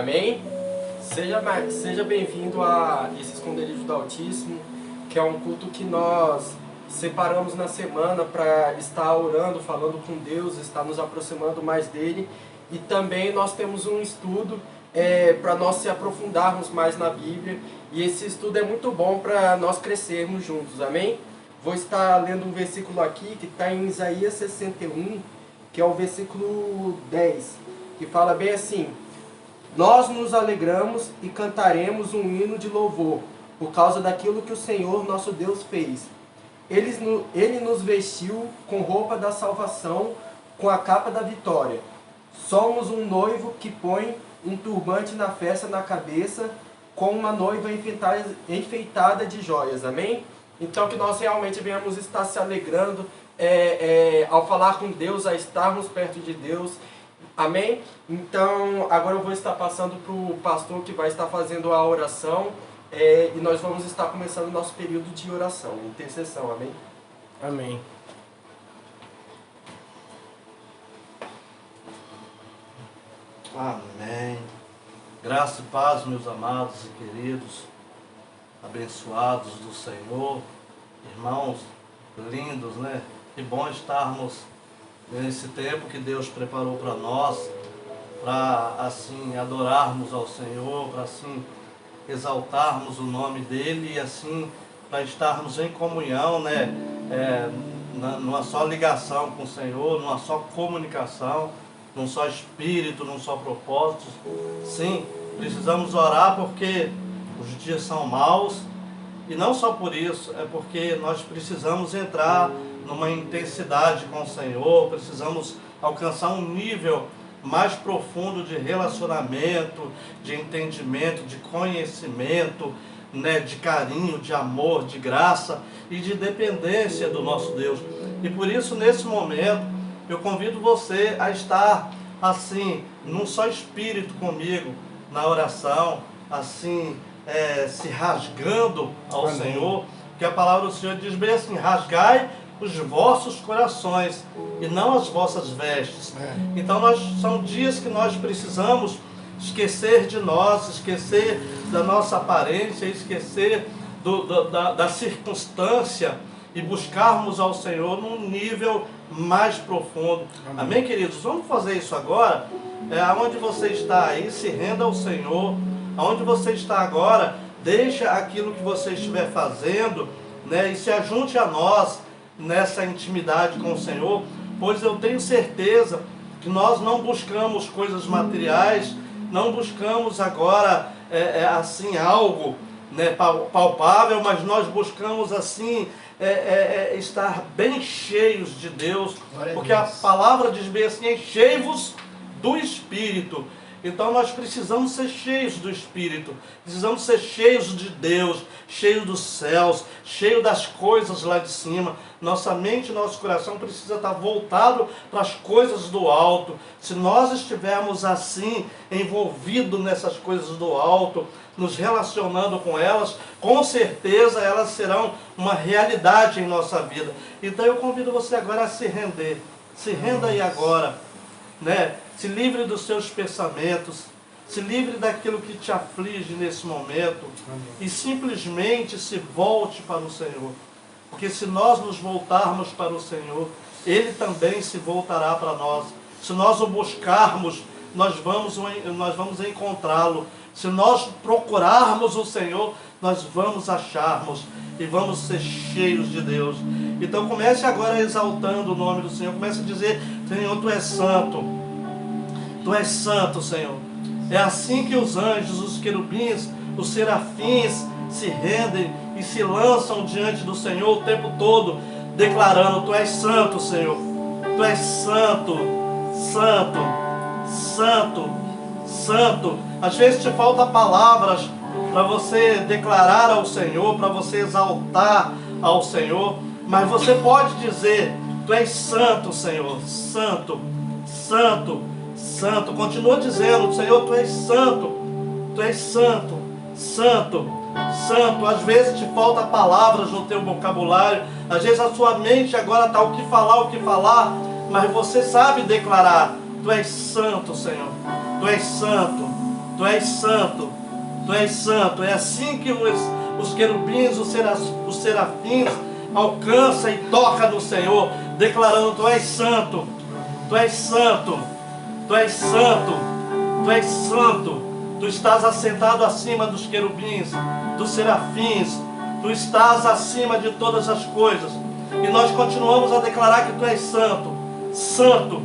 Amém? Seja bem-vindo a esse esconderijo do Altíssimo, que é um culto que nós separamos na semana para estar orando, falando com Deus, estar nos aproximando mais dele. E também nós temos um estudo para nós se aprofundarmos mais na Bíblia. E esse estudo é muito bom para nós crescermos juntos, amém? Vou estar lendo um versículo aqui que está em Isaías 61, que é o versículo 10, que fala bem assim: nós nos alegramos e cantaremos um hino de louvor, por causa daquilo que o Senhor nosso Deus fez. Ele nos vestiu com roupa da salvação, com a capa da vitória. Somos um noivo que põe um turbante na festa na cabeça, com uma noiva enfeitada de joias, amém? Então que nós realmente venhamos estar se alegrando ao falar com Deus, a estarmos perto de Deus, amém? Então agora eu vou estar passando para o pastor que vai estar fazendo a oração, e nós vamos estar começando o nosso período de oração, intercessão, amém? Amém. Amém. Graça e paz, meus amados e queridos, abençoados do Senhor, irmãos lindos, né? Que bom estarmos nesse tempo que Deus preparou para nós, para assim adorarmos ao Senhor, para assim exaltarmos o nome dele e assim para estarmos em comunhão, né? Numa só ligação com o Senhor, numa só comunicação, num só espírito, num só propósito. Sim, precisamos orar porque os dias são maus, e não só por isso, é porque nós precisamos entrar numa intensidade com o Senhor, precisamos alcançar um nível mais profundo de relacionamento, de entendimento, de conhecimento, né, de carinho, de amor, de graça e de dependência do nosso Deus. E por isso, nesse momento, eu convido você a estar assim, num só espírito comigo, na oração, assim, se rasgando ao Amém. Senhor, porque a palavra do Senhor diz bem assim: rasgai os vossos corações e não as vossas vestes. Então são dias que nós precisamos esquecer de nós, esquecer da nossa aparência, esquecer da circunstância e buscarmos ao Senhor num nível mais profundo. Amém, queridos? Vamos fazer isso agora. Aonde você está aí, se renda ao Senhor. Aonde você está agora, deixa aquilo que você estiver fazendo, né, e se ajunte a nós nessa intimidade com o Senhor, pois eu tenho certeza que nós não buscamos coisas materiais, não buscamos agora assim algo, né, palpável, mas nós buscamos assim estar bem cheios de Deus, porque a palavra diz bem assim: enchei-vos do Espírito. Então nós precisamos ser cheios do Espírito, precisamos ser cheios de Deus, cheios dos céus, cheios das coisas lá de cima. Nossa mente e nosso coração precisa estar voltado para as coisas do alto. Se nós estivermos assim, envolvidos nessas coisas do alto, nos relacionando com elas, com certeza elas serão uma realidade em nossa vida. Então eu convido você agora a se render. Se renda aí agora, né? Se livre dos seus pensamentos, se livre daquilo que te aflige nesse momento. Amém. E simplesmente se volte para o Senhor. Porque se nós nos voltarmos para o Senhor, Ele também se voltará para nós. Se nós o buscarmos, nós vamos encontrá-lo. Se nós procurarmos o Senhor, nós vamos acharmos e vamos ser cheios de Deus. Então comece agora exaltando o nome do Senhor. Comece a dizer: Senhor, Tu és santo. Tu és santo, Senhor. É assim que os anjos, os querubins, os serafins se rendem e se lançam diante do Senhor o tempo todo, declarando: Tu és santo, Senhor. Tu és santo, santo, santo, santo. Às vezes te faltam palavras para você declarar ao Senhor, para você exaltar ao Senhor, mas você pode dizer: Tu és santo, Senhor. Santo, santo, santo. Continua dizendo: Senhor, Tu és santo. Tu és santo, santo, santo. Às vezes te falta palavras no teu vocabulário. Às vezes a sua mente agora está o que falar, mas você sabe declarar: Tu és santo, Senhor. Tu és santo, Tu és santo, Tu és santo. É assim que os querubins, os serafins alcançam e tocam no Senhor, declarando: Tu és santo, Tu és santo, Tu és santo, Tu és santo. Tu estás assentado acima dos querubins, dos serafins. Tu estás acima de todas as coisas. E nós continuamos a declarar que Tu és santo, santo,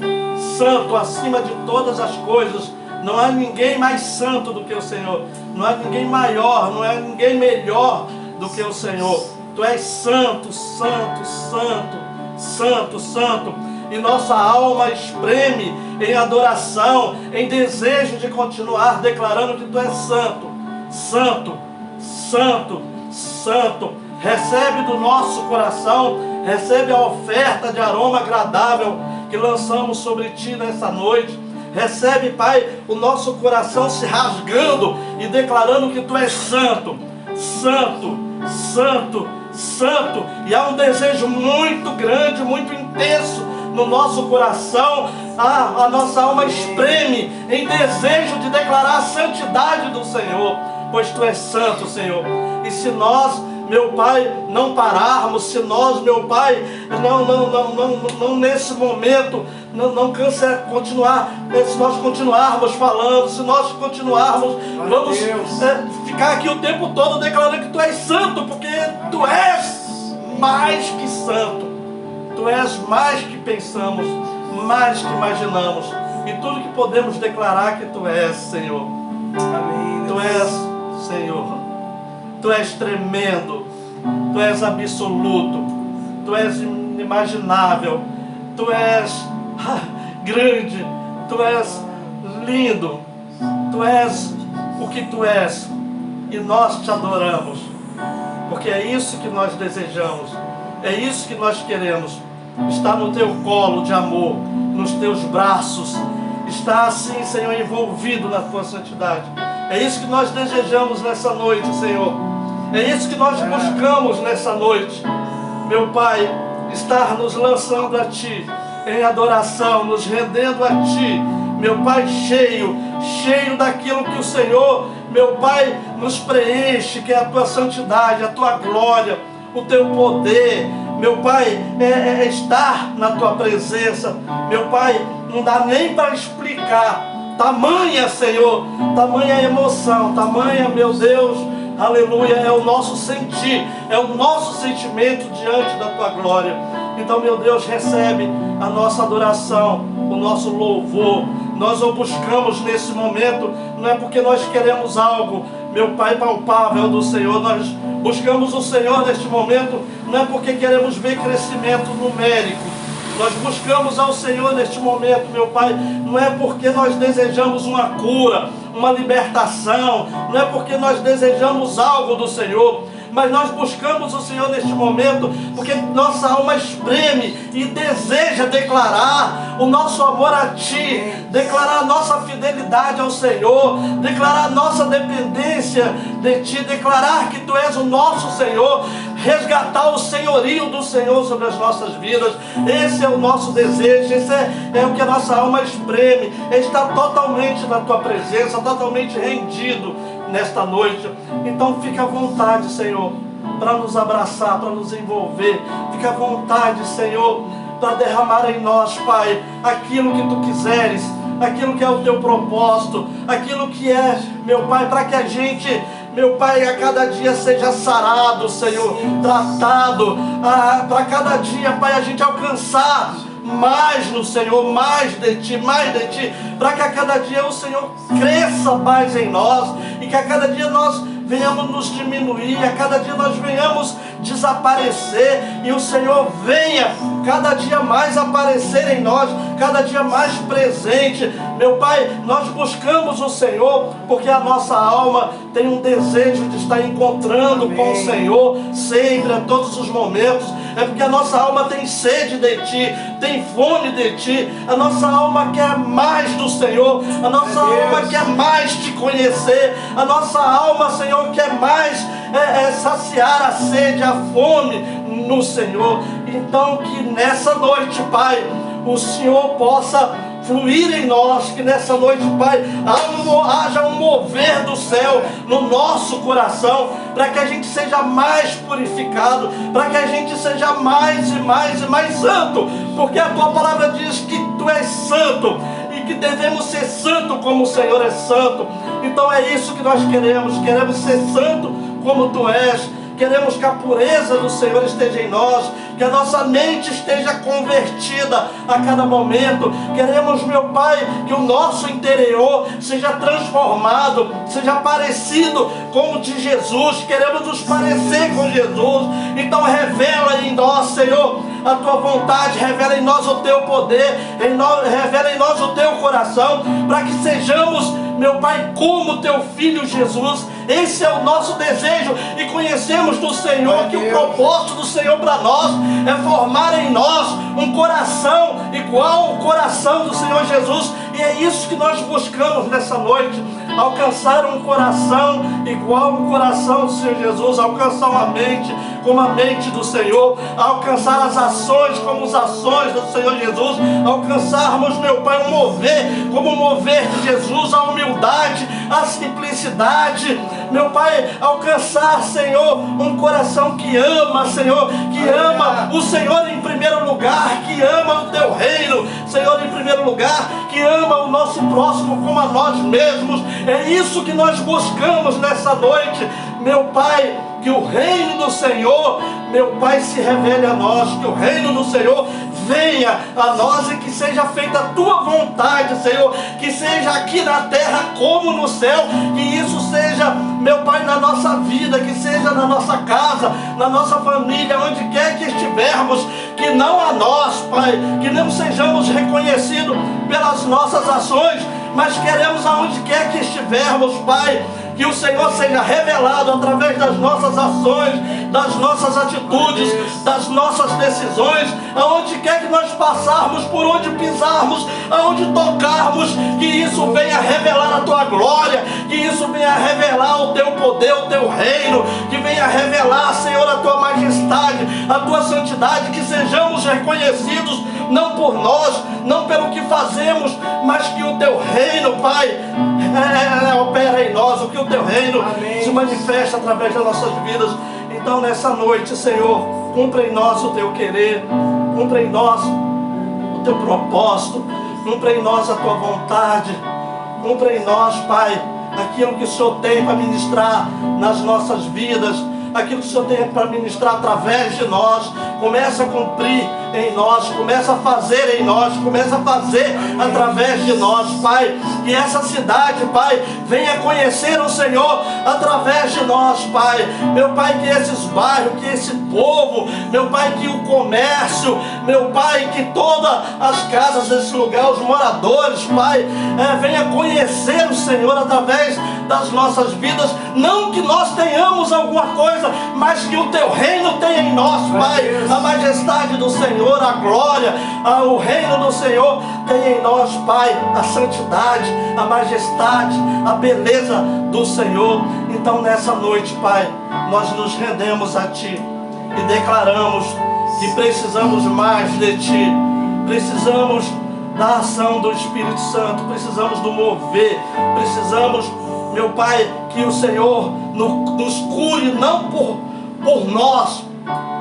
santo, acima de todas as coisas. Não há ninguém mais santo do que o Senhor. Não há ninguém maior, não há ninguém melhor do que o Senhor. Tu és santo, santo, santo, santo, santo. E nossa alma espreme em adoração, em desejo de continuar declarando que Tu és santo, santo, santo, santo. Recebe do nosso coração, recebe a oferta de aroma agradável que lançamos sobre Ti nessa noite. Recebe, Pai, o nosso coração se rasgando e declarando que Tu és santo, santo, santo, santo. E há um desejo muito grande, muito intenso no nosso coração. A nossa alma espreme em desejo de declarar a santidade do Senhor, pois Tu és santo, Senhor. E se nós, meu Pai, não pararmos, se nós, meu Pai, não nesse momento, não cansa continuar, se nós continuarmos falando, se nós continuarmos, vamos ficar aqui o tempo todo declarando que Tu és santo, porque Tu és mais que santo. Tu és mais que pensamos, mais que imaginamos. E tudo que podemos declarar que Tu és, Senhor. Amém. Tu és, Senhor. Tu és tremendo. Tu és absoluto. Tu és inimaginável. Tu és grande. Tu és lindo. Tu és o que Tu és. E nós Te adoramos. Porque é isso que nós desejamos. É isso que nós queremos. Estar no Teu colo de amor, nos Teus braços. Estar assim, Senhor, envolvido na Tua santidade. É isso que nós desejamos nessa noite, Senhor. É isso que nós buscamos nessa noite. Meu Pai, estar nos lançando a Ti em adoração, nos rendendo a Ti. Meu Pai, cheio daquilo que o Senhor, meu Pai, nos preenche, que é a Tua santidade, a Tua glória, o Teu poder. Meu Pai, é estar na Tua presença. Meu Pai, não dá nem para explicar. Tamanha, Senhor, tamanha emoção, tamanha, meu Deus, aleluia, é o nosso sentir, é o nosso sentimento diante da Tua glória. Então, meu Deus, recebe a nossa adoração, o nosso louvor. Nós o buscamos nesse momento, não é porque nós queremos algo, meu Pai, palpável do Senhor. Nós buscamos o Senhor neste momento, não é porque queremos ver crescimento numérico. Nós buscamos ao Senhor neste momento, meu Pai, não é porque nós desejamos uma cura, uma libertação, não é porque nós desejamos algo do Senhor, mas nós buscamos o Senhor neste momento porque nossa alma espreme e deseja declarar o nosso amor a Ti, declarar a nossa fidelidade ao Senhor, declarar a nossa dependência de Ti, declarar que Tu és o nosso Senhor, resgatar o senhorio do Senhor sobre as nossas vidas. Esse é o nosso desejo, esse é o que a nossa alma espreme, é estar totalmente na Tua presença, totalmente rendido nesta noite. Então fica à vontade, Senhor, para nos abraçar, para nos envolver. Fica à vontade, Senhor, para derramar em nós, Pai, aquilo que Tu quiseres, aquilo que é o Teu propósito, aquilo que é, meu Pai, para que a gente, meu Pai, a cada dia seja sarado, Senhor, tratado, para cada dia, Pai, a gente alcançar mais no Senhor, mais de Ti, para que a cada dia o Senhor cresça mais em nós, e que a cada dia nós venhamos nos diminuir, a cada dia nós venhamos desaparecer, e o Senhor venha cada dia mais aparecer em nós, cada dia mais presente. Meu Pai, nós buscamos o Senhor porque a nossa alma tem um desejo de estar encontrando com o Senhor sempre, a todos os momentos. É porque a nossa alma tem sede de Ti, tem fome de Ti. A nossa alma quer mais do Senhor, a nossa alma quer mais Te conhecer, a nossa alma, Senhor, quer mais saciar a sede, a fome no Senhor. Então que nessa noite, Pai, o Senhor possa fluir em nós, que nessa noite, Pai, haja um mover do céu no nosso coração, para que a gente seja mais purificado, para que a gente seja mais e mais e mais santo, porque a Tua palavra diz que Tu és santo, e que devemos ser santo como o Senhor é santo. Então é isso que nós queremos ser santo como Tu és. Queremos que a pureza do Senhor esteja em nós, que a nossa mente esteja convertida a cada momento. Queremos, meu Pai, que o nosso interior seja transformado, seja parecido com o de Jesus. Queremos nos parecer com Jesus. Então revela em nós, Senhor, a Tua vontade, revela em nós o Teu poder, revela em nós o Teu coração, para que sejamos, meu Pai, como Teu Filho Jesus. Esse é o nosso desejo, e conhecemos do Senhor que o propósito do Senhor para nós é formar em nós um coração igual ao coração do Senhor Jesus. E é isso que nós buscamos nessa noite, alcançar um coração igual ao coração do Senhor Jesus, alcançar uma mente como a mente do Senhor, alcançar as ações como as ações do Senhor Jesus, alcançarmos, meu Pai, um mover como o mover de Jesus, a humildade, a simplicidade, meu Pai, alcançar, Senhor, um coração que ama, Senhor, que ama o Senhor em primeiro lugar, que ama o Teu reino, Senhor, em primeiro lugar, que ama o nosso próximo como a nós mesmos. É isso que nós buscamos nessa noite, meu Pai, que o reino do Senhor, meu Pai, se revele a nós, que o reino do Senhor venha a nós e que seja feita a Tua vontade, Senhor, que seja aqui na terra como no céu, que isso seja, meu Pai, na nossa vida, que seja na nossa casa, na nossa família, onde quer que estivermos, que não a nós, Pai, que não sejamos reconhecidos pelas nossas ações, mas queremos aonde quer que estivermos, Pai, que o Senhor seja revelado através das nossas ações, das nossas atitudes, das nossas decisões, aonde quer que nós passarmos, por onde pisarmos, aonde tocarmos, que isso venha revelar a Tua glória, que isso venha revelar o Teu poder, o Teu reino, que venha revelar, Senhor, a Tua majestade, a Tua santidade, que sejamos reconhecidos não por nós, não pelo que fazemos, mas que o Teu reino, Pai, opera em nós, o que o Teu reino se manifesta através das nossas vidas. Então nessa noite, Senhor, cumpra em nós o Teu querer, cumpra em nós o Teu propósito, cumpra em nós a Tua vontade, cumpra em nós, Pai, aquilo que o Senhor tem para ministrar nas nossas vidas, aquilo que o Senhor tem para ministrar através de nós. Começa a cumprir em nós, começa a fazer em nós, começa a fazer através de nós, Pai. Que essa cidade, Pai, venha conhecer o Senhor através de nós, Pai. Meu Pai, que esses bairros, que esse povo, meu Pai, que o comércio, meu Pai, que todas as casas desse lugar, os moradores, Pai, venha conhecer o Senhor através das nossas vidas. Não que nós tenhamos alguma coisa, mas que o Teu reino tenha em nós, Pai, a majestade do Senhor, a glória, o reino do Senhor tenha em nós, Pai, a santidade, a majestade, a beleza do Senhor. Então nessa noite, Pai, nós nos rendemos a Ti e declaramos que precisamos mais de Ti, precisamos da ação do Espírito Santo, precisamos do mover, precisamos, meu Pai, que o Senhor nos cure, não por nós,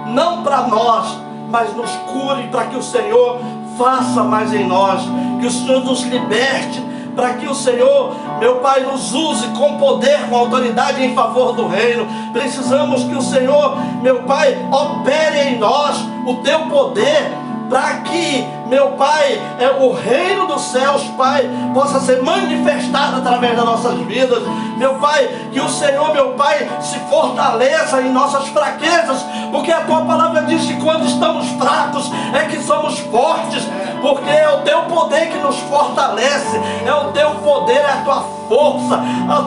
não para nós, mas nos cure para que o Senhor faça mais em nós, que o Senhor nos liberte, para que o Senhor, meu Pai, nos use com poder, com autoridade em favor do reino. Precisamos que o Senhor, meu Pai, opere em nós o Teu poder, para que, meu Pai, o reino dos céus, Pai, possa ser manifestado através das nossas vidas. Meu Pai, que o Senhor, meu Pai, se fortaleça em nossas fraquezas, porque a Tua palavra diz que quando estamos fracos é que somos fortes, porque é o Teu poder que nos fortalece, é o Teu poder, é a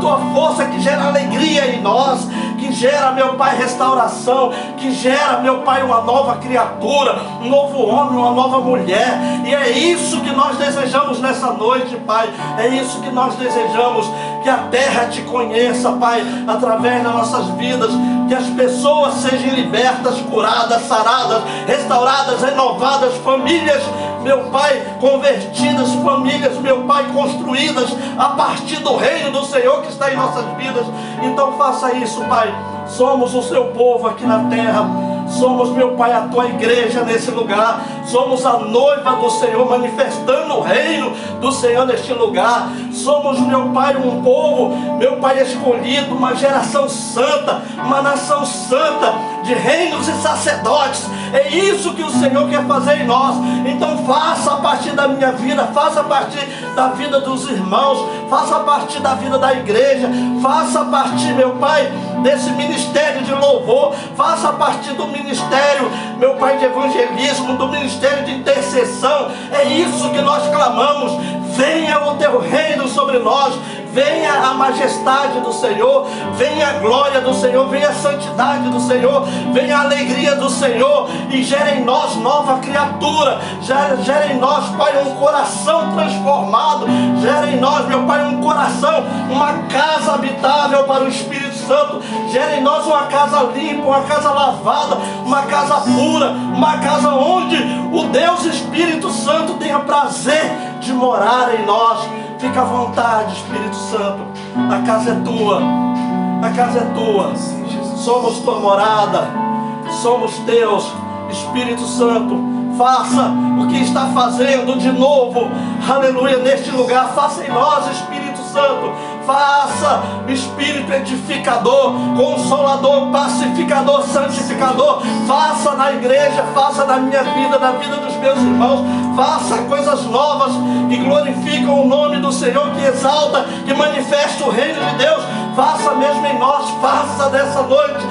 Tua força que gera alegria em nós, que gera, meu Pai, restauração, que gera, meu Pai, uma nova criatura, um novo homem, uma nova mulher. E é isso que nós desejamos nessa noite, Pai. É isso que nós desejamos, que a terra Te conheça, Pai, através das nossas vidas, que as pessoas sejam libertas, curadas, saradas, restauradas, renovadas, famílias, meu Pai, convertidas, famílias, meu Pai, construídas a partir do reino do Senhor que está em nossas vidas. Então faça isso, Pai. Somos o seu povo aqui na terra. Somos, meu Pai, a tua igreja nesse lugar. Somos a noiva do Senhor, manifestando o reino do Senhor neste lugar. Somos, meu Pai, um povo, meu Pai, escolhido, uma geração santa, uma nação santa, de reinos e sacerdotes. É isso que o Senhor quer fazer em nós. Então faça a partir da minha vida, faça a partir da vida dos irmãos, faça a partir da vida da igreja, faça a partir, meu Pai, desse ministério de louvor, faça a partir do ministério, meu Pai, de evangelismo, do ministério de intercessão. É isso que nós clamamos. Venha o teu reino sobre nós, venha a majestade do Senhor, venha a glória do Senhor, venha a santidade do Senhor, venha a alegria do Senhor, e gere em nós nova criatura, gere em nós, Pai, um coração transformado, gere em nós, meu Pai, um coração, uma casa habitável para o Espírito Santo, gere em nós uma casa limpa, uma casa lavada, uma casa pura, uma casa onde o Deus Espírito Santo tenha prazer de morar em nós. Fica à vontade, Espírito Santo. A casa é tua. A casa é tua. Somos tua morada. Somos teus. Espírito Santo, faça o que está fazendo de novo, aleluia, neste lugar. Faça em nós, Espírito Santo. Faça, Espírito edificador, consolador, pacificador, santificador. Faça na igreja, faça na minha vida, na vida dos meus irmãos. Faça coisas novas que glorificam o nome do Senhor, que exalta, que manifesta o reino de Deus. Faça mesmo em nós, faça dessa noite.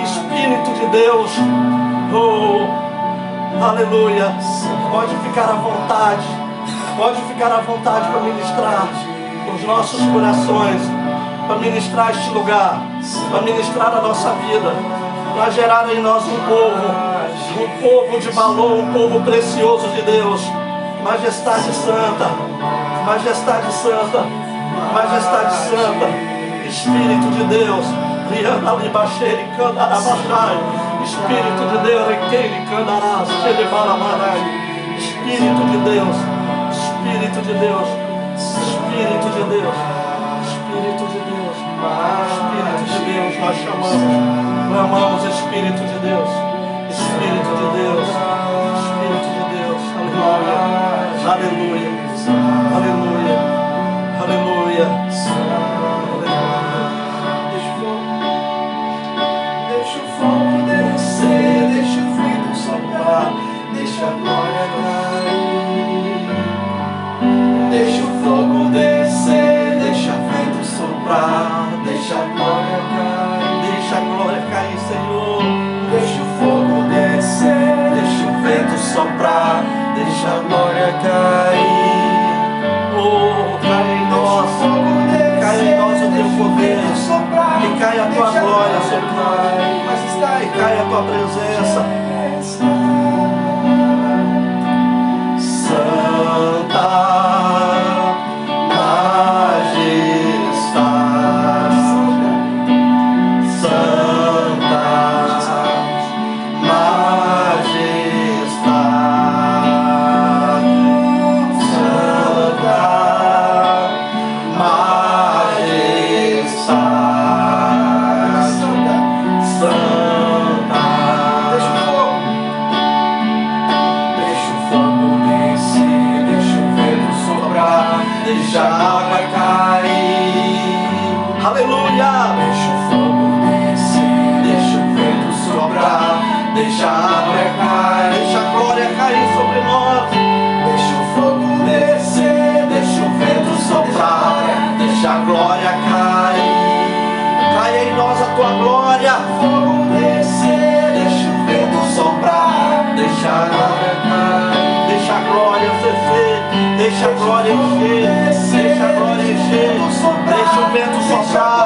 Espírito de Deus, oh, aleluia. Pode ficar à vontade, pode ficar à vontade para ministrar os nossos corações, para ministrar este lugar, para ministrar a nossa vida, para gerar em nós um povo de valor, um povo precioso de Deus. Majestade santa, majestade santa, majestade santa. Espírito de Deus, Espírito de Deus, Espírito de Deus, Espírito de Deus, Espírito de Deus, Espírito de Deus, Espírito de Deus, nós clamamos Espírito de Deus, Espírito de Deus, Espírito de Deus, aleluia, aleluia, aleluia, aleluia. Deixa o fogo descer, deixa o vento soprar, deixa a glória cair. Deixa o fogo descer, deixa o vento soprar, deixa a glória cair. Deixa a glória cair, Senhor. Deixa o fogo descer, deixa o vento soprar, deixa a glória cair. Oh, cai em nós, cai em nós o teu poder, que caia a tua glória sobre nós, que caia a tua presença. Santa deixa a água cair. Aleluia. Deixa o fogo descer, deixa o vento soprar, deixa a água cair. Deixa a glória cair sobre nós. Deixa o fogo descer, deixa o vento soprar, deixa a glória cair. Caia em nós a tua glória. Fogo descer, deixa o vento soprar, deixa a glória cair. Deixa a glória cesser, deixa a glória encher, deixa a glória encher, deixa o vento soprar,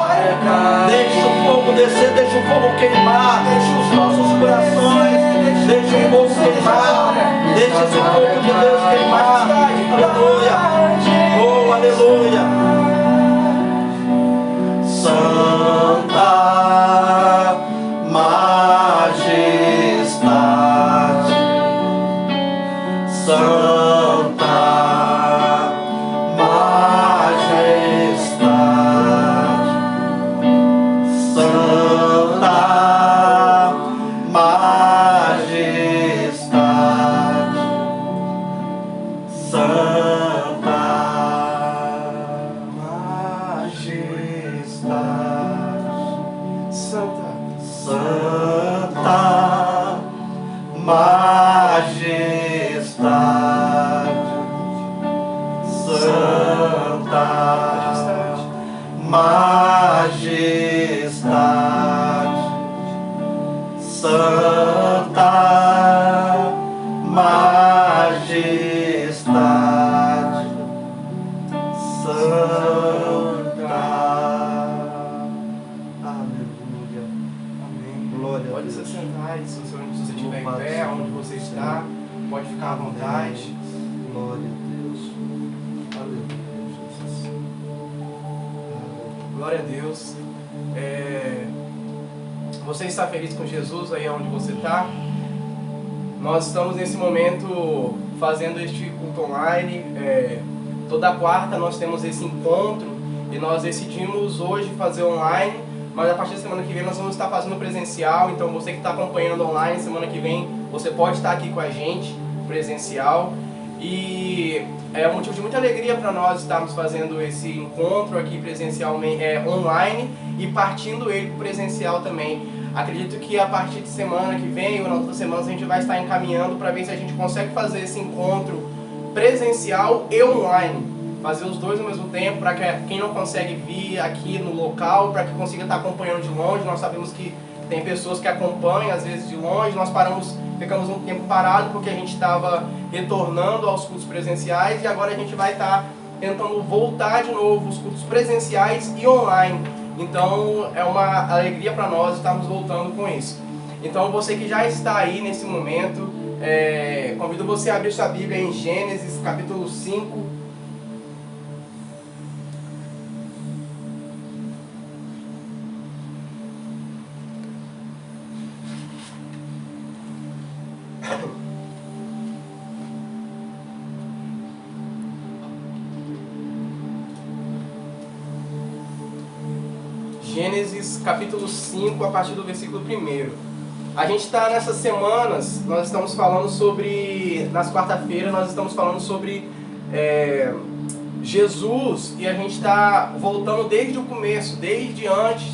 deixa o fogo descer, deixa o fogo queimar, deixa os nossos corações, deixa o fogo queimar, deixa esse fogo de Deus queimar, aleluia, oh aleluia. Santa majestade santa. Aleluia. Amém. Glória a Pode Deus. se sentar, e se você estiver em Louvado pé, seja onde você está, pode ficar à vontade. Glória a Deus. Aleluia, Jesus. Glória a Deus. Você está feliz com Jesus aí onde você está? Nós estamos nesse momento fazendo este culto online. Toda quarta nós temos esse encontro e nós decidimos hoje fazer online, mas a partir da semana que vem nós vamos estar fazendo presencial. Então você que está acompanhando online, semana que vem você pode estar aqui com a gente presencial. E é um motivo de muita alegria para nós estarmos fazendo esse encontro aqui presencialmente, online, e partindo ele para presencial também. Acredito que a partir de semana que vem ou nas outras semanas a gente vai estar encaminhando para ver se a gente consegue fazer esse encontro presencial e online. Fazer os dois ao mesmo tempo, para que quem não consegue vir aqui no local, para que consiga estar acompanhando de longe. Nós sabemos que tem pessoas que acompanham às vezes de longe. Nós ficamos um tempo parado porque a gente estava retornando aos cultos presenciais, e agora a gente vai estar tentando voltar de novo os cultos presenciais e online. Então é uma alegria para nós estarmos voltando com isso. Então você que já está aí nesse momento, convido você a abrir sua Bíblia em Gênesis capítulo 5. Gênesis capítulo 5, a partir do versículo 1. A gente está nessas semanas, nós estamos falando sobre, nas quarta-feiras nós estamos falando sobre Jesus, e a gente está voltando desde o começo, desde antes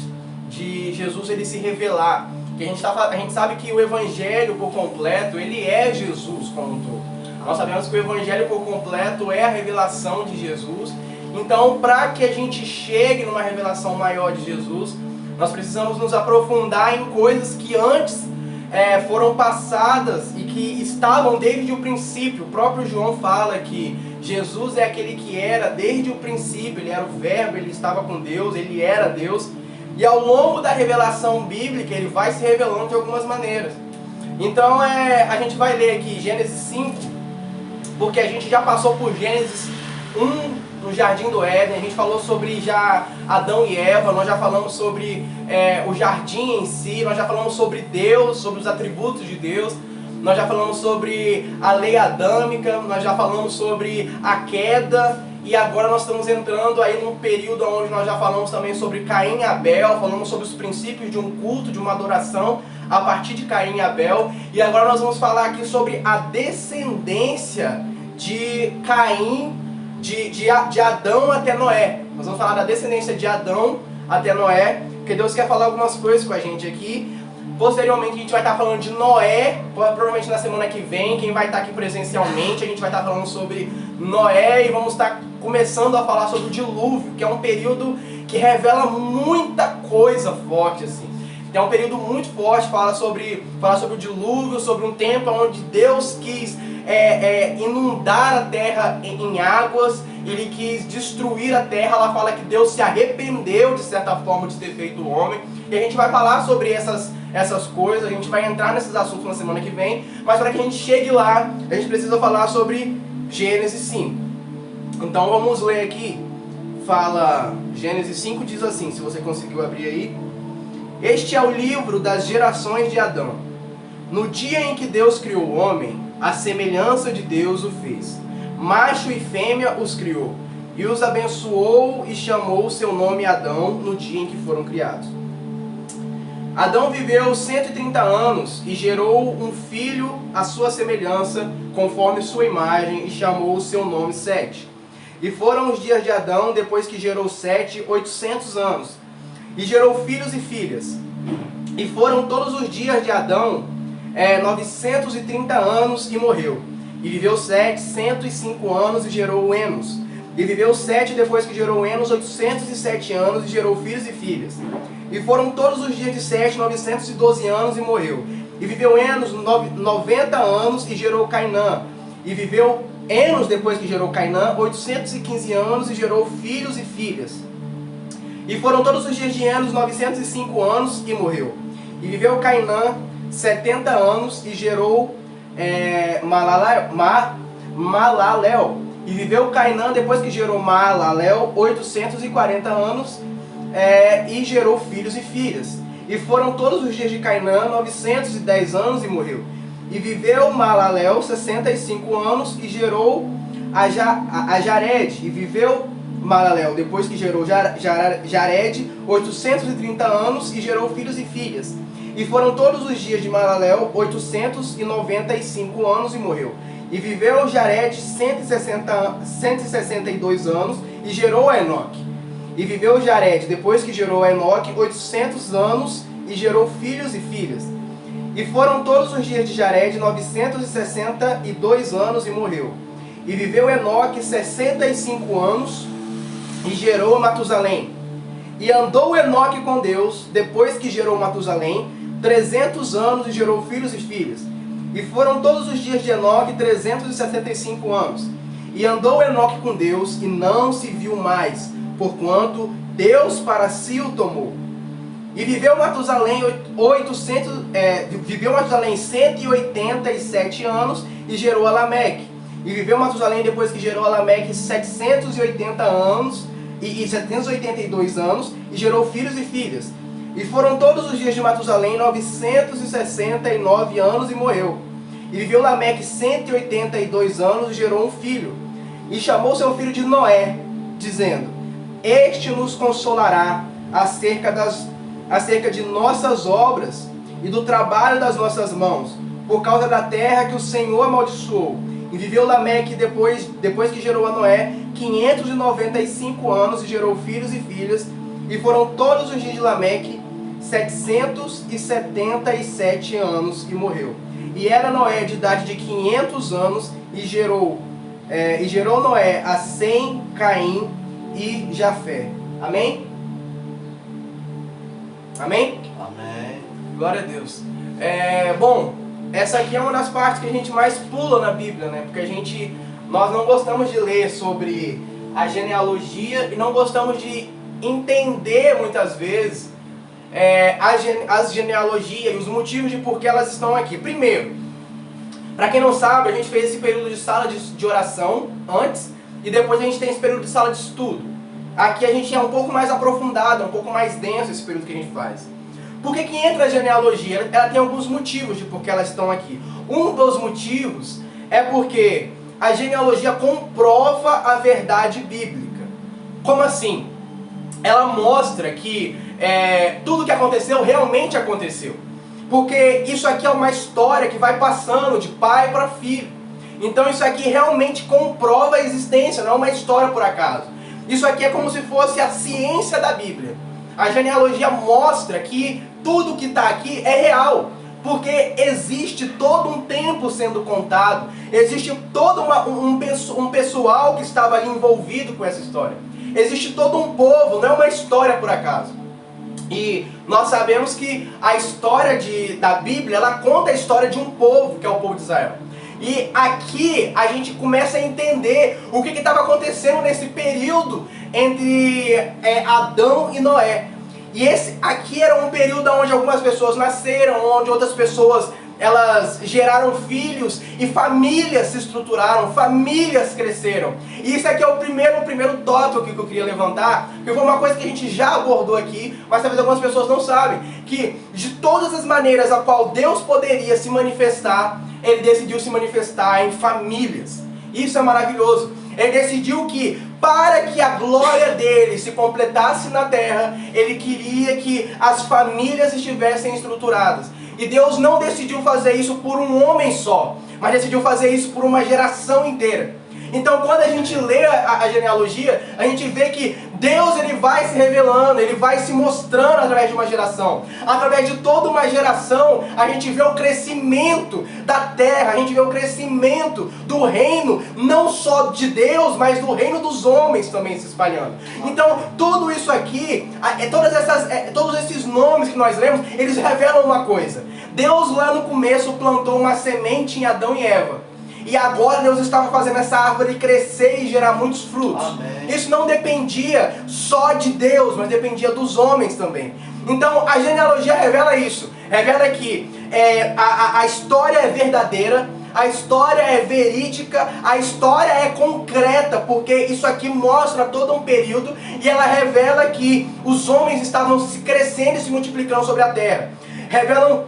de Jesus ele se revelar. Que a gente sabe que o Evangelho por completo, ele é Jesus como um todo. Nós sabemos que o Evangelho por completo é a revelação de Jesus. Então, para que a gente chegue numa revelação maior de Jesus, nós precisamos nos aprofundar em coisas que antes foram passadas e que estavam desde o princípio. O próprio João fala que Jesus é aquele que era desde o princípio, ele era o Verbo, ele estava com Deus, ele era Deus. E ao longo da revelação bíblica, ele vai se revelando de algumas maneiras. Então, a gente vai ler aqui Gênesis 5, porque a gente já passou por Gênesis 1, no Jardim do Éden. A gente falou sobre já Adão e Eva, nós já falamos sobre o jardim em si, nós já falamos sobre Deus, sobre os atributos de Deus, nós já falamos sobre a lei adâmica, nós já falamos sobre a queda, e agora nós estamos entrando aí num período onde nós já falamos também sobre Caim e Abel, falamos sobre os princípios de um culto, de uma adoração a partir de Caim e Abel, e agora nós vamos falar aqui sobre a descendência de Caim, de Adão até Noé. Nós vamos falar da descendência de Adão até Noé, porque Deus quer falar algumas coisas com a gente aqui. Posteriormente a gente vai estar falando de Noé, provavelmente na semana que vem, quem vai estar aqui presencialmente, a gente vai estar falando sobre Noé, e vamos estar começando a falar sobre o dilúvio, que é um período que revela muita coisa forte, assim. É um período muito forte, fala sobre o dilúvio, sobre um tempo onde Deus quis inundar a terra em águas, ele quis destruir a terra. Ela fala que Deus se arrependeu de certa forma de ter feito o homem, e a gente vai falar sobre essas coisas, a gente vai entrar nesses assuntos na semana que vem, mas para que a gente chegue lá, a gente precisa falar sobre Gênesis 5. Então vamos ler aqui, fala, Gênesis 5 diz assim, se você conseguiu abrir aí: este é o livro das gerações de Adão. No dia em que Deus criou o homem, a semelhança de Deus o fez. Macho e fêmea os criou, e os abençoou e chamou o seu nome Adão no dia em que foram criados. Adão viveu 130 anos e gerou um filho à sua semelhança, conforme sua imagem, e chamou o seu nome Sete. E foram os dias de Adão, depois que gerou Sete, 800 anos. E gerou filhos e filhas. E foram todos os dias de Adão 930 anos, e morreu. E viveu Sete 105 anos e gerou Enos. E viveu Sete, depois que gerou Enos, 807 anos, e gerou filhos e filhas. E foram todos os dias de Sete 912 anos, e morreu. E viveu Enos 90 anos e gerou Cainã. E viveu Enos, depois que gerou Cainã, 815 anos e gerou filhos e filhas. E foram todos os dias de Enos 905 anos e morreu. E viveu Cainã 70 anos e gerou Malalel. E viveu Cainã, depois que gerou Malalel, 840 anos e gerou filhos e filhas. E foram todos os dias de Cainã 910 anos e morreu. E viveu Malalel 65 anos e gerou a Jared. E viveu Malalel, depois que gerou Jared, 830 anos e gerou filhos e filhas. E foram todos os dias de Malalel 895 anos e morreu. E viveu Jared 162 anos e gerou a Enoque. E viveu Jared, depois que gerou a Enoque, 800 anos e gerou filhos e filhas. E foram todos os dias de Jared 962 anos e morreu. E viveu Enoque 65 anos e gerou Matusalém. E andou Enoque com Deus, depois que gerou Matusalém, 300 anos e gerou filhos e filhas. E foram todos os dias de Enoque 365 anos. E andou Enoque com Deus e não se viu mais, porquanto Deus para si o tomou. E viveu Matusalém 187 anos e gerou a Lameque. E viveu Matusalém, depois que gerou a Lameque, 780 anos e 782 anos e gerou filhos e filhas. E foram todos os dias de Matusalém 969 anos e morreu. E viveu Lameque 182 anos e gerou um filho. E chamou seu filho de Noé, dizendo: Este nos consolará acerca de nossas obras e do trabalho das nossas mãos, por causa da terra que o Senhor amaldiçoou. E viveu Lameque depois que gerou a Noé 595 anos e gerou filhos e filhas. E foram todos os dias de Lameque 777 anos e morreu. E era Noé de idade de 500 anos e gerou Noé a Sem, Caim e Jafé. Amém? Amém? Amém. Glória a Deus. Bom, essa aqui é uma das partes que a gente mais pula na Bíblia, né? Porque nós não gostamos de ler sobre a genealogia e não gostamos de entender muitas vezes as genealogias e os motivos de por que elas estão aqui. Primeiro, para quem não sabe, a gente fez esse período de sala de oração antes e depois a gente tem esse período de sala de estudo. Aqui a gente é um pouco mais aprofundado, um pouco mais denso esse período que a gente faz. Por que entra a genealogia? Ela tem alguns motivos de por que elas estão aqui. Um dos motivos é porque a genealogia comprova a verdade bíblica. Como assim? Ela mostra que tudo que aconteceu realmente aconteceu. Porque isso aqui é uma história que vai passando de pai para filho. Então isso aqui realmente comprova a existência, não é uma história por acaso. Isso aqui é como se fosse a ciência da Bíblia. A genealogia mostra que tudo que está aqui é real. Porque existe todo um tempo sendo contado. Existe todo um pessoal que estava ali envolvido com essa história. Existe todo um povo, não é uma história por acaso. E nós sabemos que a história da Bíblia, ela conta a história de um povo, que é o povo de Israel. E aqui a gente começa a entender o que estava acontecendo nesse período entre Adão e Noé. E esse aqui era um período onde algumas pessoas nasceram, onde outras pessoas elas geraram filhos e famílias se estruturaram, famílias cresceram. E isso aqui é o primeiro tópico que eu queria levantar, que foi uma coisa que a gente já abordou aqui, mas talvez algumas pessoas não sabem, que de todas as maneiras a qual Deus poderia se manifestar, Ele decidiu se manifestar em famílias. Isso é maravilhoso. Ele decidiu que para que a glória dele se completasse na terra, Ele queria que as famílias estivessem estruturadas. E Deus não decidiu fazer isso por um homem só, mas decidiu fazer isso por uma geração inteira. Então quando a gente lê a genealogia, a gente vê que Deus ele vai se revelando, Ele vai se mostrando através de uma geração. Através de toda uma geração, a gente vê o crescimento da terra, a gente vê o crescimento do reino, não só de Deus, mas do reino dos homens também se espalhando. Então tudo isso aqui, todos esses nomes que nós lemos, eles revelam uma coisa. Deus lá no começo plantou uma semente em Adão e Eva. e agora Deus estava fazendo essa árvore crescer e gerar muitos frutos. Amém. Isso não dependia só de Deus, mas dependia dos homens também. Então a genealogia revela isso, revela que a história é verdadeira, a história é verídica, a história é concreta, porque isso aqui mostra todo um período e ela revela que os homens estavam se crescendo e se multiplicando sobre a terra. Revelam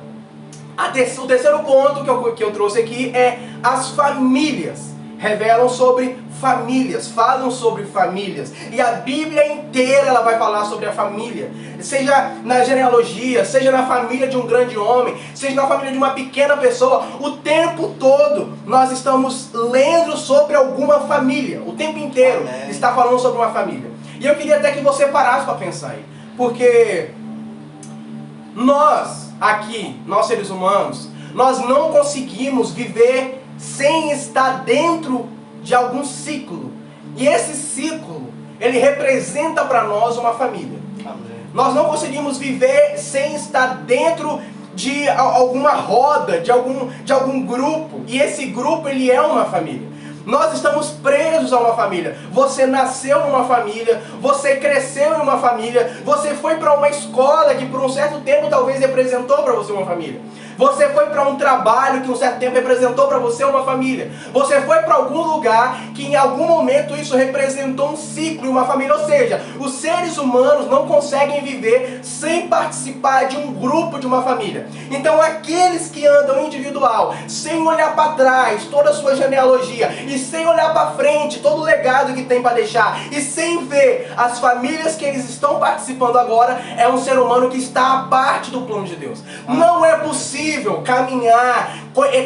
o terceiro ponto que eu trouxe aqui é as famílias. Revelam sobre famílias, falam sobre famílias. E a Bíblia inteira ela vai falar sobre a família. Seja na genealogia, seja na família de um grande homem, seja na família de uma pequena pessoa. O tempo todo nós estamos lendo sobre alguma família. O tempo inteiro Amém. está falando sobre uma família. E eu queria até que você parasse para pensar aí. Porque nós aqui, nós seres humanos, nós não conseguimos viver sem estar dentro de algum ciclo. E esse ciclo, ele representa para nós uma família. Amém. Nós não conseguimos viver sem estar dentro de alguma roda, de algum grupo. E esse grupo, ele é uma família. Nós estamos presos a uma família. Você nasceu numa família, você cresceu em uma família, você foi para uma escola que por um certo tempo talvez representou para você uma família. Você foi para um trabalho que um certo tempo representou para você uma família. Você foi para algum lugar que em algum momento isso representou um ciclo e uma família. Ou seja, os seres humanos não conseguem viver sem participar de um grupo, de uma família. Então aqueles que andam individual, sem olhar para trás toda a sua genealogia e sem olhar para frente todo o legado que tem para deixar e sem ver as famílias que eles estão participando agora, é um ser humano que está à parte do plano de Deus. Não é possível caminhar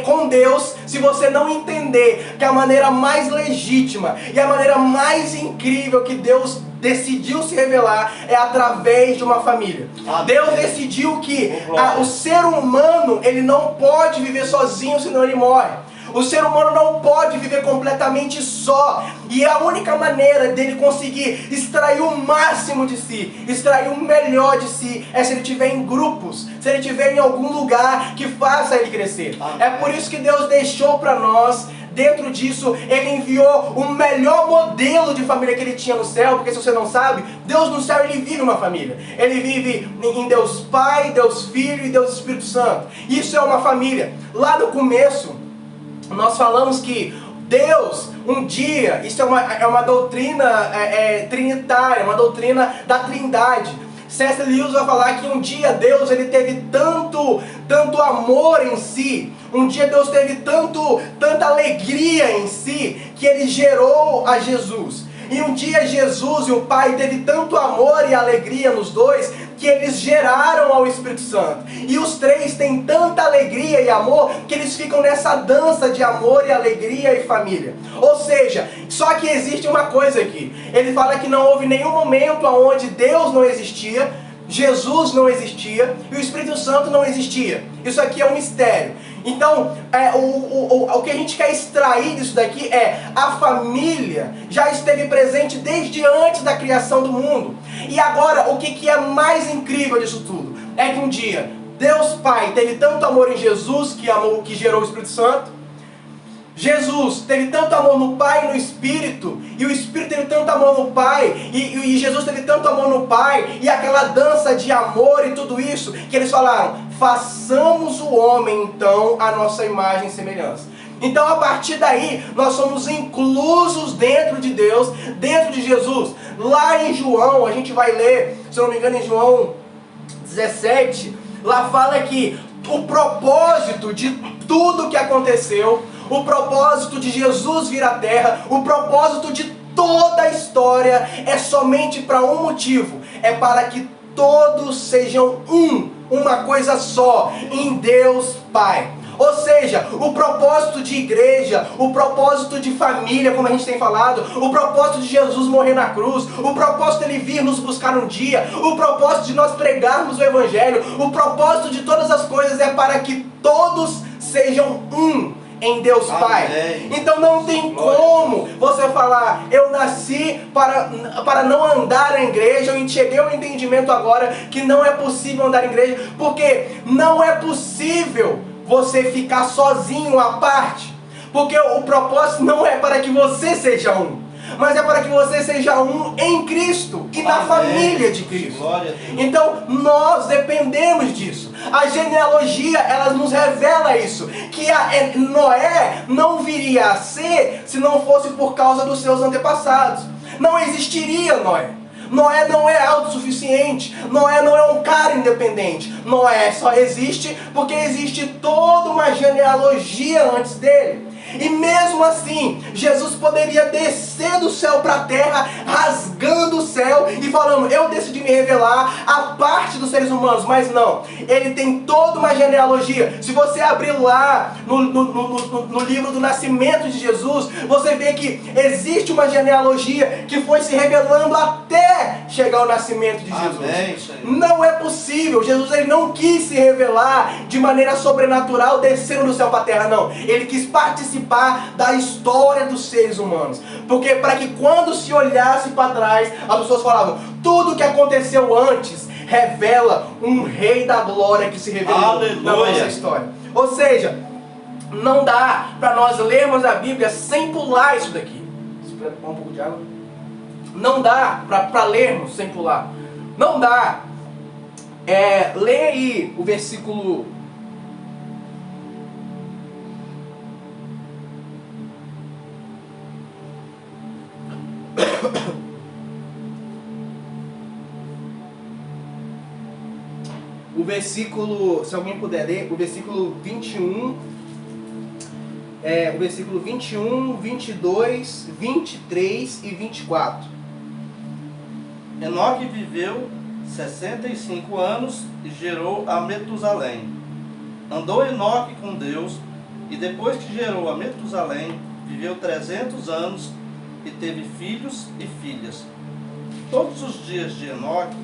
com Deus se você não entender que a maneira mais legítima e a maneira mais incrível que Deus decidiu se revelar é através de uma família. Amém. Deus decidiu que o ser humano ele não pode viver sozinho, senão ele morre. O ser humano não pode viver completamente só. E a única maneira dele conseguir extrair o máximo de si, extrair o melhor de si, é se ele estiver em grupos, se ele estiver em algum lugar que faça ele crescer. Amém. É por isso que Deus deixou para nós, dentro disso, Ele enviou o melhor modelo de família que Ele tinha no céu. Porque se você não sabe, Deus no céu Ele vive uma família. Ele vive em Deus Pai, Deus Filho e Deus Espírito Santo. Isso é uma família. Lá no começo, nós falamos que Deus, um dia, isso é uma doutrina trinitária, uma doutrina da Trindade. C.S. Lewis vai falar que um dia Deus ele teve tanto amor em si, um dia Deus teve tanta alegria em si, que ele gerou a Jesus. E um dia Jesus e o Pai teve tanto amor e alegria nos dois, que eles geraram ao Espírito Santo. E os três têm tanta alegria e amor, que eles ficam nessa dança de amor e alegria e família. Ou seja, só que existe uma coisa aqui. Ele fala que não houve nenhum momento onde Deus não existia, Jesus não existia e o Espírito Santo não existia. Isso aqui é um mistério. Então, o que a gente quer extrair disso daqui é: a família já esteve presente desde antes da criação do mundo. E agora, o que é mais incrível disso tudo? É que um dia, Deus Pai teve tanto amor em Jesus, que gerou o Espírito Santo. Jesus teve tanto amor no Pai e no Espírito, e o Espírito teve tanto amor no Pai, e Jesus teve tanto amor no Pai, e aquela dança de amor e tudo isso, que eles falaram: façamos o homem então a nossa imagem e semelhança. Então a partir daí nós somos inclusos dentro de Deus, dentro de Jesus. Lá em João, a gente vai ler, se eu não me engano, em João 17, lá fala que o propósito de tudo que aconteceu, o propósito de Jesus vir à Terra, o propósito de toda a história é somente para um motivo: é para que todos sejam uma coisa só, em Deus Pai. Ou seja, o propósito de igreja, o propósito de família, como a gente tem falado, o propósito de Jesus morrer na cruz, o propósito de Ele vir nos buscar um dia, o propósito de nós pregarmos o Evangelho, o propósito de todas as coisas é para que todos sejam em Deus Pai. Amém. Então não tem como você falar: eu nasci para não andar na igreja. Eu cheguei ao entendimento agora que não é possível andar em igreja, porque não é possível você ficar sozinho à parte. Porque o propósito não é para que você seja um, mas é para que você seja um em Cristo e na família de Cristo. Glória a Deus. Então nós dependemos disso. A genealogia, ela nos revela isso, que Noé não viria a ser se não fosse por causa dos seus antepassados. Não existiria Noé. Noé não é autossuficiente. Noé não é um cara independente. Noé só existe porque existe toda uma genealogia antes dele. E mesmo assim, Jesus poderia descer do céu para a terra, rasgando o céu e falando, eu decidi me revelar a parte dos seres humanos. Mas não, ele tem toda uma genealogia. Se você abrir lá no livro do nascimento de Jesus, você vê que existe uma genealogia que foi se revelando até chegar ao nascimento de Jesus. Amém. Não é possível. Jesus, ele não quis se revelar de maneira sobrenatural descendo do céu para a terra, não. Ele quis participar da história dos seres humanos. Porque para que quando se olhasse para trás, as pessoas falavam, tudo que aconteceu antes revela um rei da glória que se revelou na nossa história. Ou seja, não dá para nós lermos a Bíblia sem pular isso daqui. Espera um pouco de água. Não dá para lermos sem pular. Não dá. Lê aí o versículo... O versículo, se alguém puder ler, o versículo 21, o versículo 21, 22, 23 e 24. Enoque viveu 65 anos e gerou a Metusalém. Andou Enoque com Deus, e depois que gerou a Metusalém, viveu 300 anos e teve filhos e filhas. Todos os dias de Enoque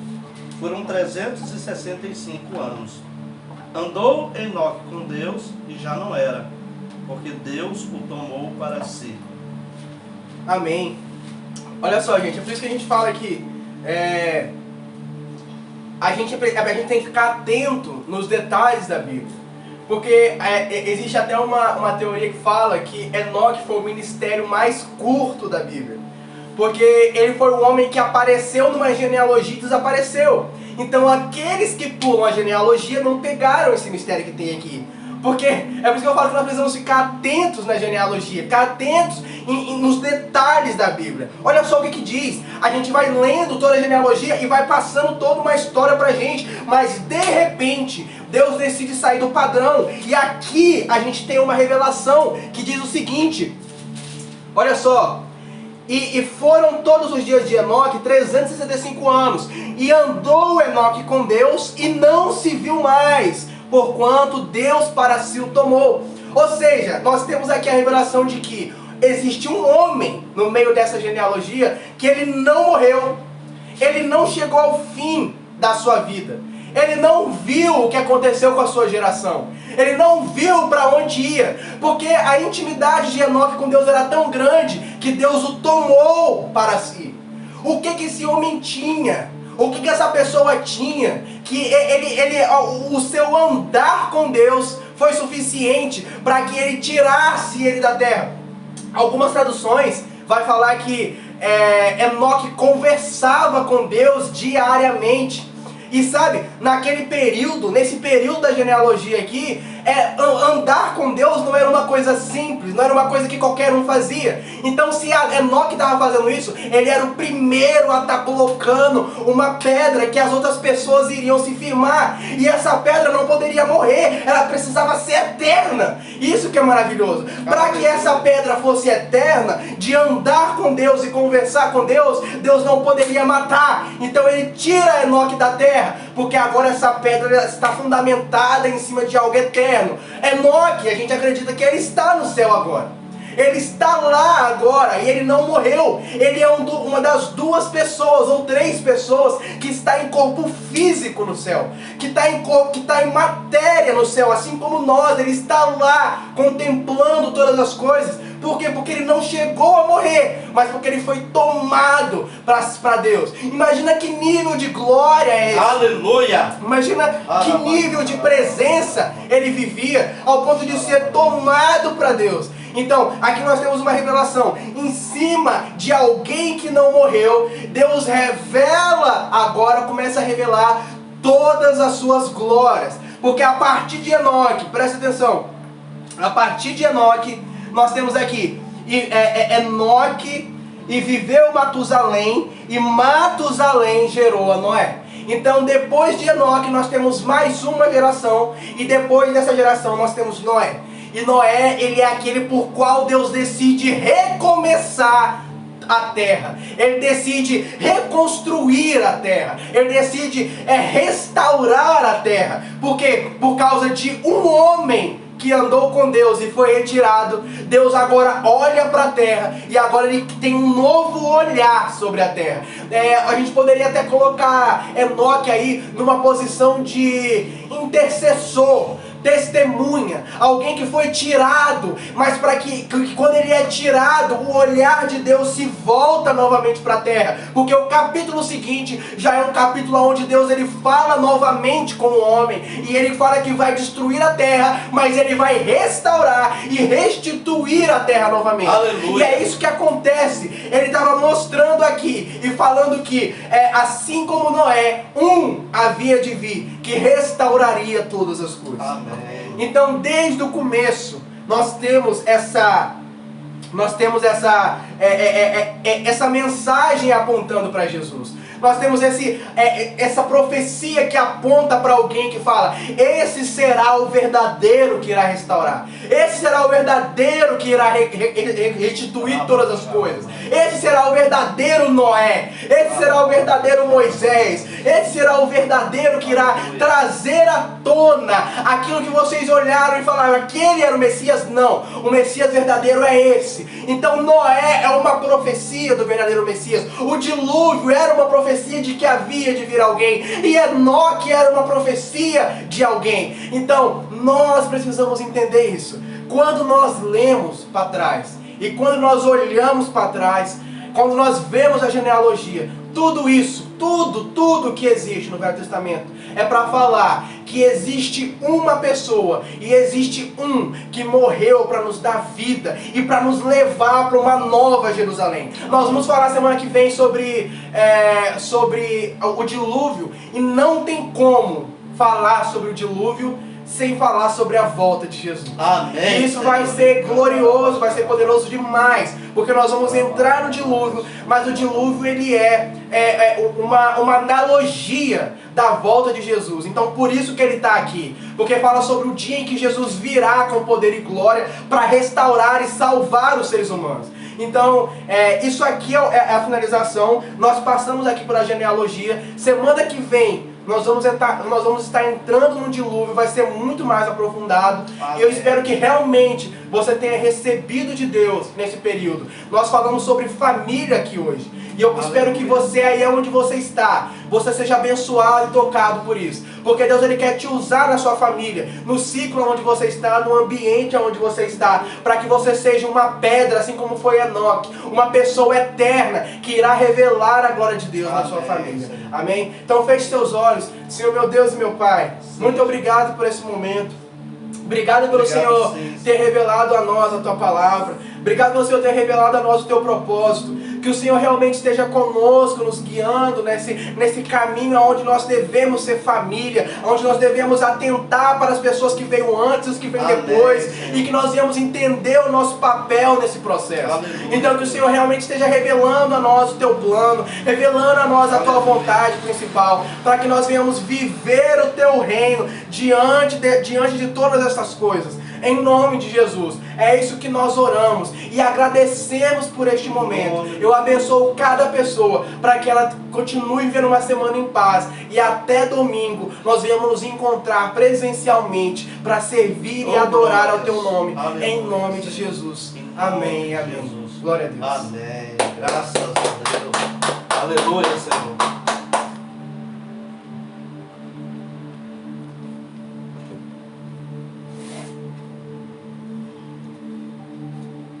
foram 365 anos. Andou Enoque com Deus e já não era, porque Deus o tomou para si. Amém. Olha só, gente, é por isso que a gente fala que a gente tem que ficar atento nos detalhes da Bíblia. Porque existe até uma teoria que fala que Enoque foi o ministério mais curto da Bíblia. Porque ele foi um homem que apareceu numa genealogia e desapareceu. Então aqueles que pulam a genealogia não pegaram esse mistério que tem aqui. Porque é por isso que eu falo que nós precisamos ficar atentos na genealogia, ficar atentos nos detalhes da Bíblia. Olha só o que diz. A gente vai lendo toda a genealogia e vai passando toda uma história pra gente. Mas de repente, Deus decide sair do padrão. E aqui a gente tem uma revelação que diz o seguinte. Olha só. E foram todos os dias de Enoque 365 anos. E andou Enoque com Deus e não se viu mais, porquanto Deus para si o tomou. Ou seja, nós temos aqui a revelação de que existe um homem no meio dessa genealogia que ele não morreu. Ele não chegou ao fim da sua vida. Ele não viu o que aconteceu com a sua geração. Ele não viu para onde ia. Porque a intimidade de Enoque com Deus era tão grande que Deus o tomou para si. O que esse homem tinha? O que essa pessoa tinha? Que o seu andar com Deus foi suficiente para que ele tirasse ele da terra. Algumas traduções vai falar que Enoque conversava com Deus diariamente. E sabe, naquele período, nesse período da genealogia aqui, andar com Deus não era uma coisa simples, não era uma coisa que qualquer um fazia. Então se Enoque estava fazendo isso, ele era o primeiro a estar colocando uma pedra que as outras pessoas iriam se firmar. E essa pedra não poderia morrer, ela precisava ser eterna. Isso que é maravilhoso. Para que essa pedra fosse eterna, de andar com Deus e conversar com Deus, Deus não poderia matar. Então ele tira Enoque da terra, porque agora essa pedra está fundamentada em cima de algo eterno. Enoque, a gente acredita que ele está no céu agora. Ele está lá agora e ele não morreu. Ele é uma das duas pessoas ou três pessoas que está em corpo físico no céu, que está em matéria no céu, assim como nós. Ele está lá contemplando todas as coisas. Por quê? Porque ele não chegou a morrer, mas porque ele foi tomado para Deus. Imagina que nível de glória é esse. Aleluia! Imagina que nível de presença ele vivia, ao ponto de ser tomado para Deus. Então, aqui nós temos uma revelação. Em cima de alguém que não morreu, Deus revela agora, começa a revelar todas as suas glórias. Porque a partir de Enoque, presta atenção, a partir de Enoque, nós temos aqui Enoque, e viveu Matusalém, e Matusalém gerou a Noé. Então depois de Enoque nós temos mais uma geração, e depois dessa geração nós temos Noé. E Noé, ele é aquele por qual Deus decide recomeçar a terra. Ele decide reconstruir a terra. Ele decide restaurar a terra. Por quê? Por causa de um homem que andou com Deus e foi retirado. Deus agora olha para a terra e agora ele tem um novo olhar sobre a terra. A gente poderia até colocar Enoque aí numa posição de intercessor, testemunha, alguém que foi tirado, mas para que quando ele é tirado, o olhar de Deus se volta novamente para a terra, porque o capítulo seguinte já é um capítulo onde Deus ele fala novamente com o homem, e ele fala que vai destruir a terra, mas ele vai restaurar e restituir a terra novamente. Aleluia. E é isso que acontece. Ele estava mostrando aqui e falando que assim como Noé, havia de vir que restauraria todas as coisas. Amém. Então, desde o começo, nós temos essa mensagem apontando para Jesus. Nós temos essa profecia que aponta para alguém que fala: esse será o verdadeiro que irá restaurar. Esse será o verdadeiro que irá restituir todas as coisas. Esse será o verdadeiro Noé. Esse será o verdadeiro Moisés. Esse será o verdadeiro que irá trazer à tona aquilo que vocês olharam e falaram: aquele era o Messias. Não, o Messias verdadeiro é esse. Então Noé é uma profecia do verdadeiro Messias. O dilúvio era uma profecia de que havia de vir alguém, e Enoque era uma profecia de alguém. Então nós precisamos entender isso. Quando nós lemos para trás e quando nós olhamos para trás, quando nós vemos a genealogia, tudo isso, tudo que existe no Velho Testamento é para falar que existe uma pessoa e existe um que morreu para nos dar vida e para nos levar para uma nova Jerusalém. Nós vamos falar semana que vem sobre o dilúvio, e não tem como falar sobre o dilúvio sem falar sobre a volta de Jesus. Amém. E isso vai ser glorioso, vai ser poderoso demais, porque nós vamos entrar no dilúvio, mas o dilúvio ele é uma analogia da volta de Jesus. Então por isso que ele está aqui, porque fala sobre o dia em que Jesus virá com poder e glória para restaurar e salvar os seres humanos. Então, isso aqui é a finalização. Nós passamos aqui por a genealogia. Semana que vem nós vamos estar entrando no dilúvio, vai ser muito mais aprofundado. E eu espero que realmente você tenha recebido de Deus nesse período. Nós falamos sobre família aqui hoje, e eu espero que você, aí onde você está, você seja abençoado e tocado por isso. Porque Deus ele quer te usar na sua família, no ciclo onde você está, no ambiente onde você está, para que você seja uma pedra, assim como foi Enoque, uma pessoa eterna que irá revelar a glória de Deus na sua família. Amém? Então feche seus olhos. Senhor meu Deus e meu Pai, muito obrigado por esse momento. Obrigado pelo Senhor ter revelado a nós a Tua palavra. Obrigado pelo Senhor ter revelado a nós o Teu propósito. Que o Senhor realmente esteja conosco, nos guiando nesse caminho onde nós devemos ser família, onde nós devemos atentar para as pessoas que veio antes, os que vêm depois, e que nós viemos entender o nosso papel nesse processo. Então que o Senhor realmente esteja revelando a nós o Teu plano, revelando a nós a Tua vontade principal, para que nós venhamos viver o Teu reino diante de todas essas coisas. Em nome de Jesus, é isso que nós oramos e agradecemos por este momento. Eu abençoo cada pessoa para que ela continue vivendo uma semana em paz, e até domingo nós venhamos nos encontrar presencialmente para servir e adorar ao Teu nome. Em nome de Jesus. Amém. Amém. Glória a Deus. Amém. Graças a Deus. Aleluia, Senhor.